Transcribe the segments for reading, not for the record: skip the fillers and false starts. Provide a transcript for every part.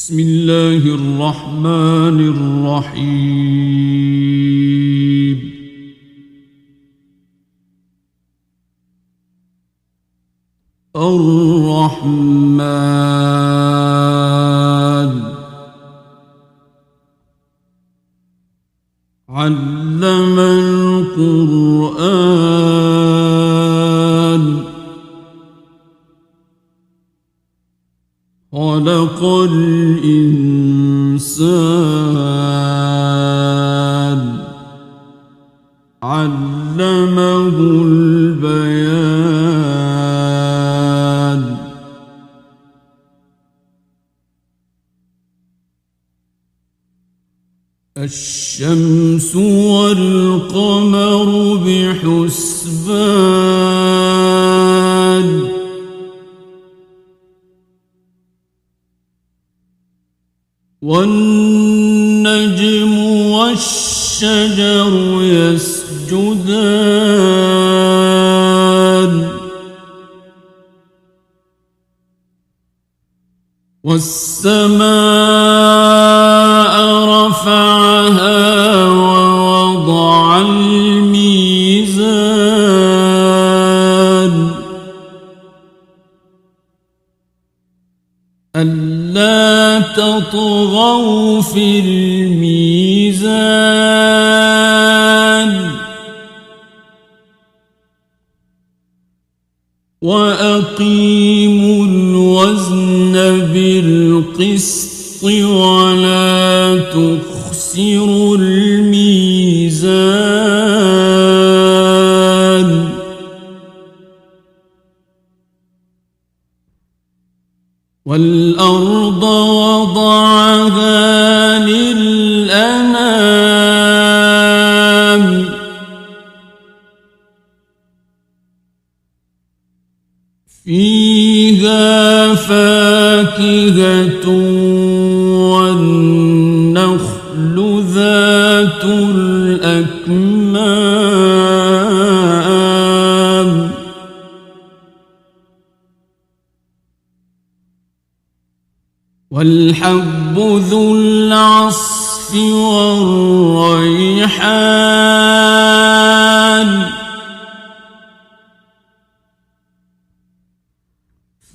بسم الله الرحمن الرحيم. الرحمن علم القرآن خلق الإنسان علمه البيان. الشمس والقمر بحسبان والنجم والشجر يسجدان والسماء رفعها ووضع الميزان ألا تطغوا في الميزان وأقيموا الوزن بالقسط ولا تخسروا الميزان والأرض وضعها للأنام فيها فاكهة والنخل ذات الأكمام والحب ذو العصف والريحان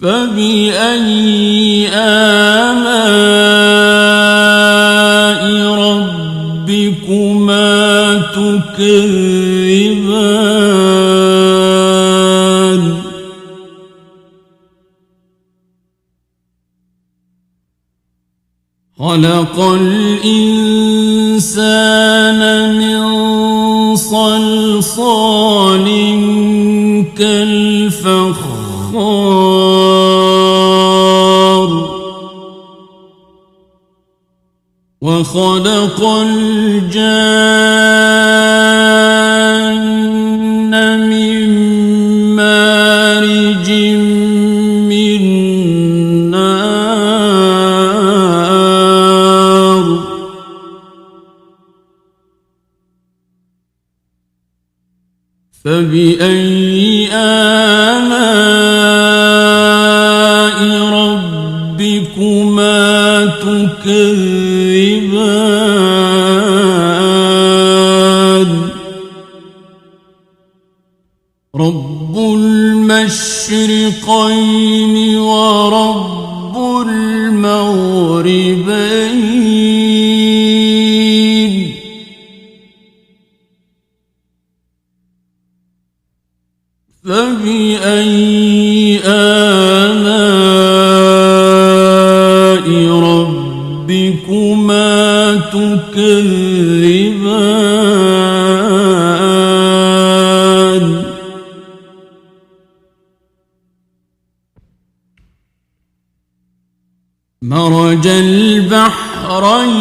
فبأي آلاء ربكما تكذبان خلق الإنسان من صلصال كالفخار وخلق الجان من مارج من نار فبأي آلاء ربكما تكذبان رب المشرقين ورب المغربين فبأي آلاء ربكما تكذبان مرج البحرين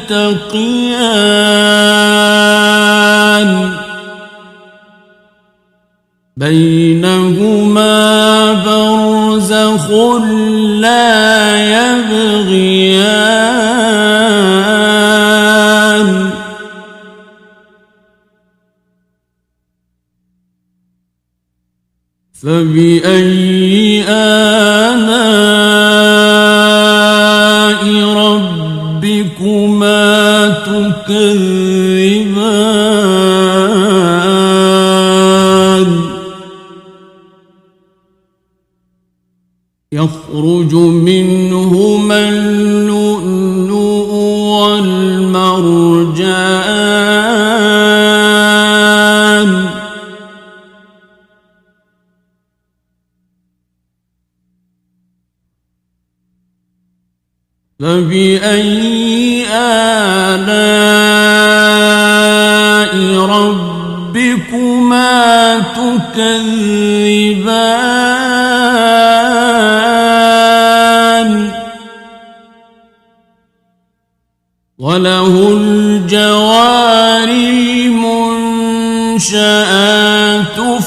يلتقيان بينهما برزخ لا يبغيان فبأي آلاء ربكما تكذبان يخرج منهما اللؤلؤ والمرجان فبأي آلاء ربكما تكذبان وله الجوار المنشآت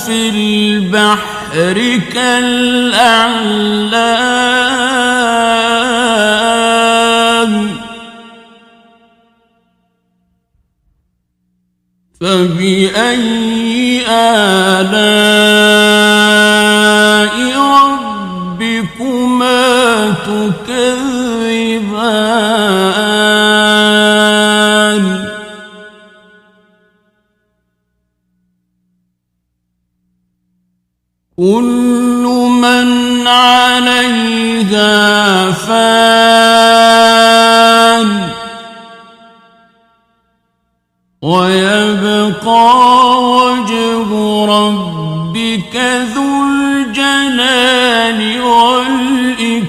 في البحر كالأعلام فبأي آلاء ربكما تكذبان كل من عليها فان ويبقى وجه ربك ذو الجلال والإكرام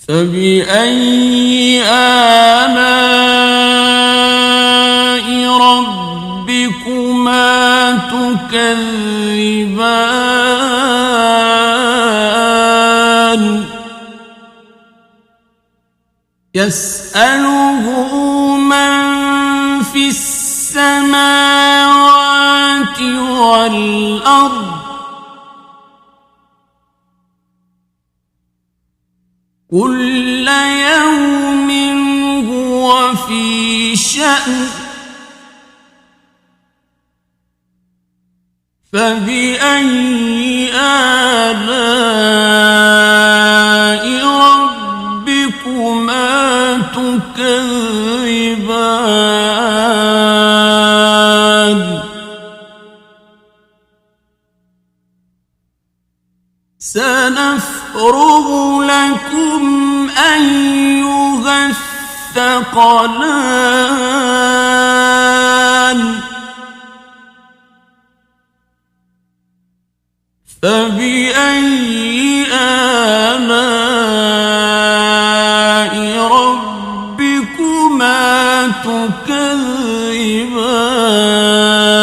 فبأي آلاء ربكما تكذبان يسأله من في السماوات والأرض كل يوم هو في شأن فبأي آلاء ربكما تكذبان سنفرغ لكم أيها الثقلان فبأي آلاء ربكما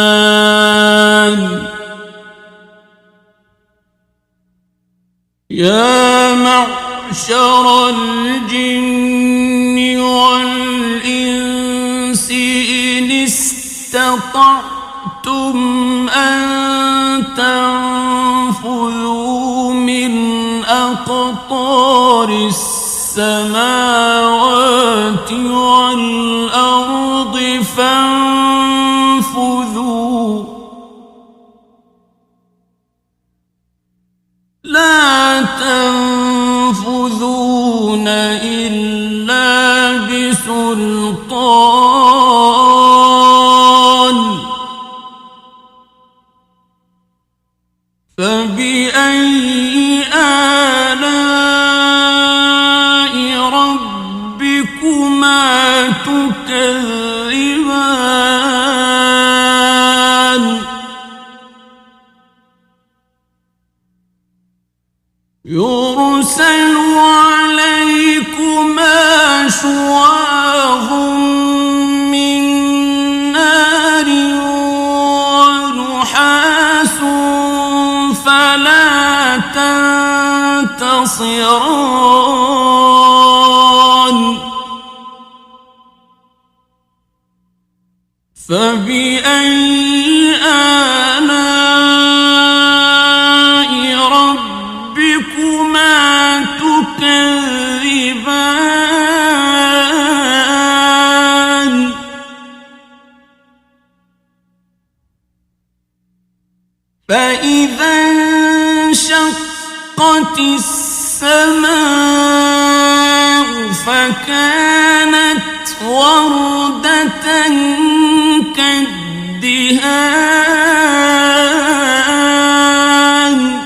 تكذبان يا معشر الجن والإنس إن استطعتم أن تنفذوا من أقطار السماوات والأرض فانفذوا لا تنفذون إلا بسلطان فبأي آلاء ربكما تكذبان يرسل عليكما شواظ من نار ونحاس فلا تنتصران فبأي آلاء ربكما تكذبان فإذا انشقت السماء فكانت وردة كالدهان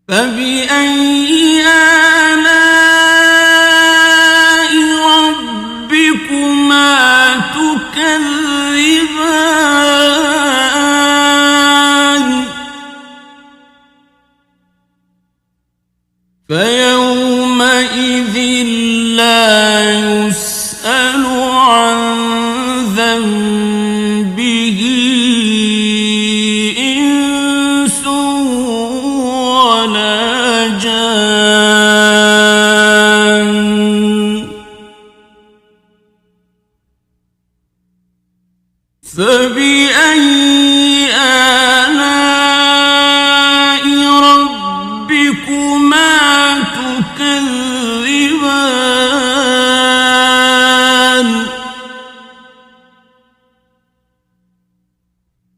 فبأي آلاء ربكما تكذبان فيومئذ لا يسأل عن ذنبه إنس ولا جان فبأي آلاء ربكما تكذبان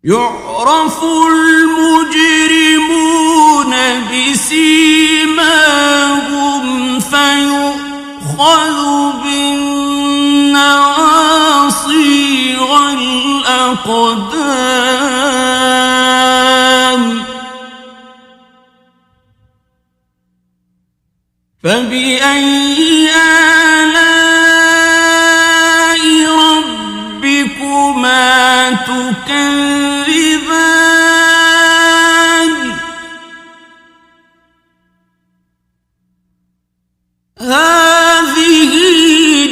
يعرف المجرمون بسيماهم فيؤخذ بالنواصي والأقدام فبأي آلاء ربكما تكذبان هذه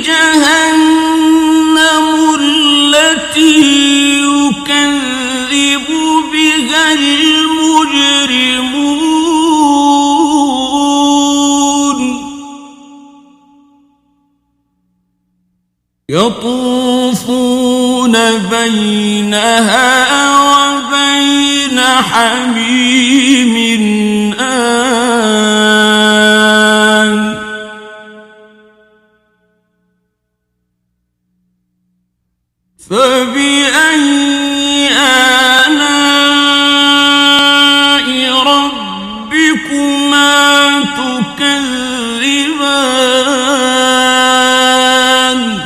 جهنم التي يكذب بها المجرمون يطوفون بينها وبين حميم آن فبأي آلاء ربكما تكذبان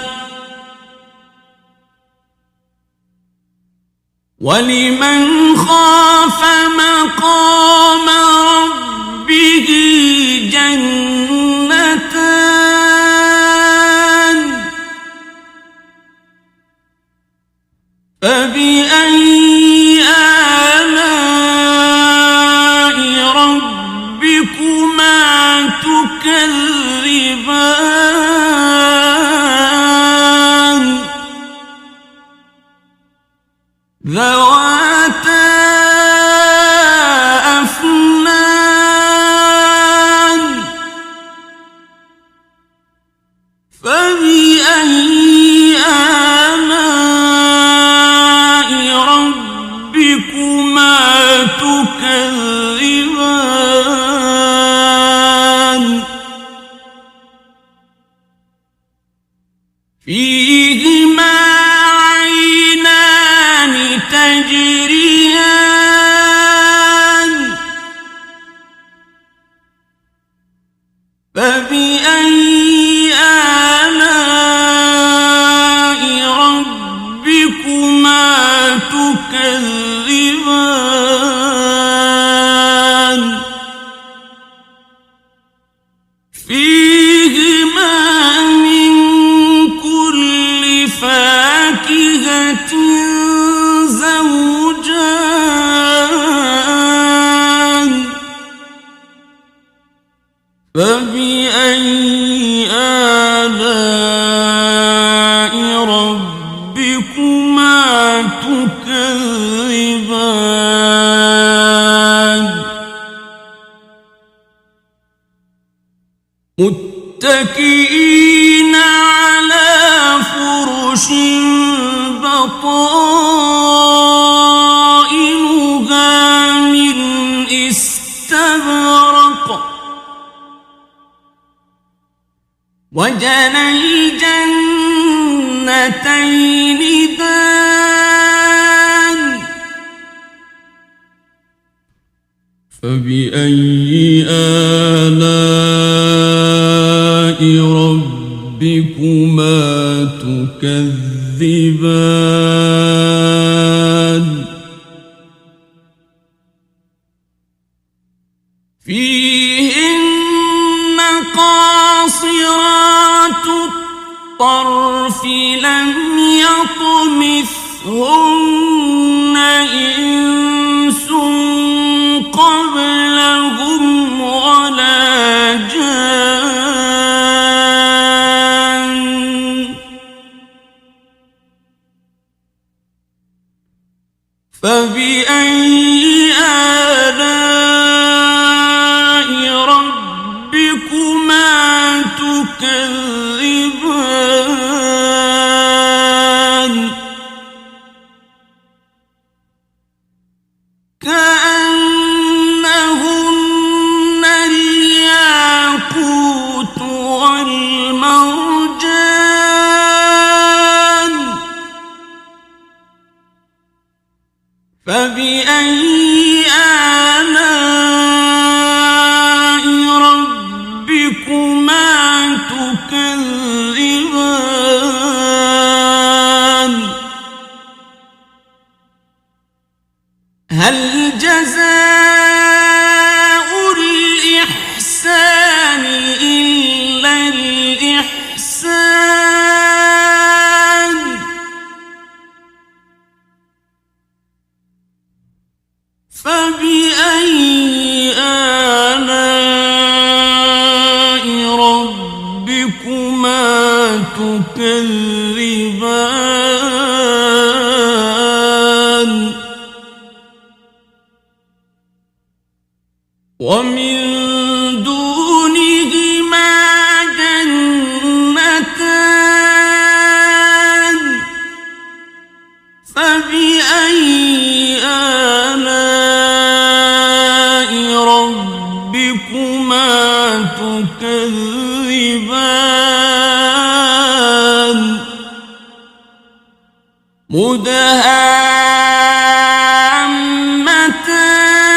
ولمن خاف مقام ربه جنتان فبأي آلاء ربكما تكذبان ذواتا أفنان فبأي آلاء ربكما تكذبان فيهما عينان تجريان فبأي آلاء ربكما تكذبان فيهما من كل فاكهة زوجان فبأي آلاء ربكما تكذبان متكئين على فرش بطائنها من استبرق وجنى الجنتين دان فبأي آلاء ربكما تكذبان فيهن قاصرات الطرف لم يطمثهن إنس قبلهم ولا جان فبأي آلاء ربكما تكذبان كأنهن الياقوت والمرجان فبأي آلاء ربكما تكذبان هل جزاء الإحسان إلا الإحسان فبأي آلاء ربكما تكذبان ومن دونهما جنتان فبأي آلاء ربكما تكذبان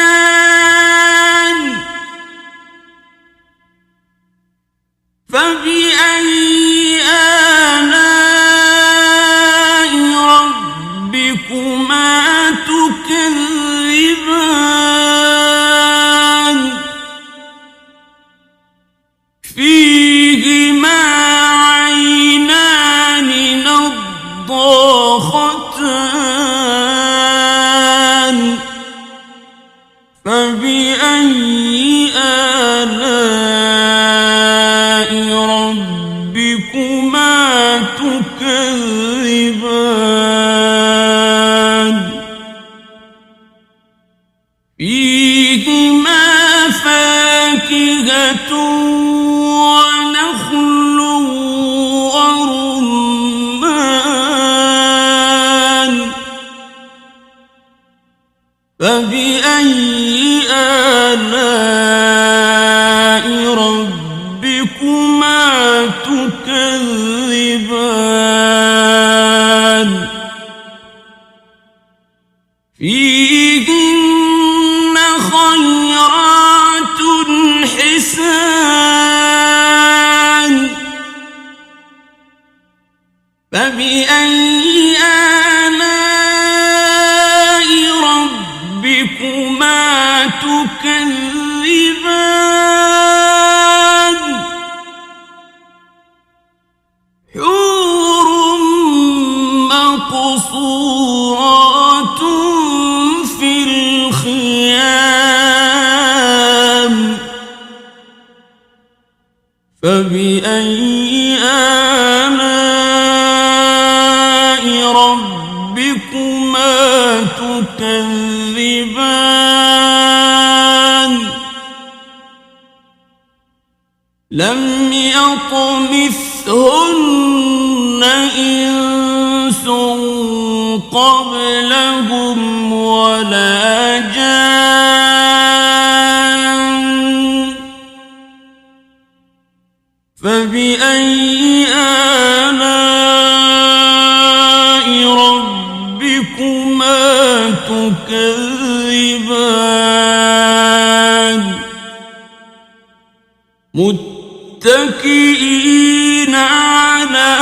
مدهامتان فبأي آلاء ربكما تكذبان فيهما عينان نضاختان فبأي آلاء ربكما تكذبان فيهما فاكهة ونخل ورمان فبأي آلاء ربكما تكذبان فيهن خيرات حسان فبأي آلاء ربكما تكذبان حور مقصورات في الخيام فبأي آلاء ربكما تكذبان لم يطمثهن إنس قبلهم ولا جان فبأي آلاء ربكما تكذبان متكئين على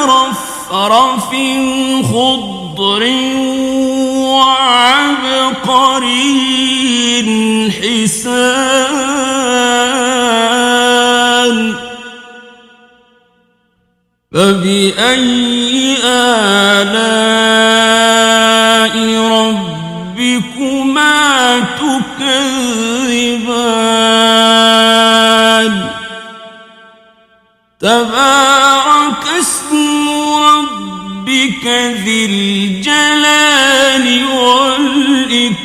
رفرف خضر وعبقري حسان فبأي آلاء ربكما تكذبان تبارك اسم ربك ذي الجلال والإكرام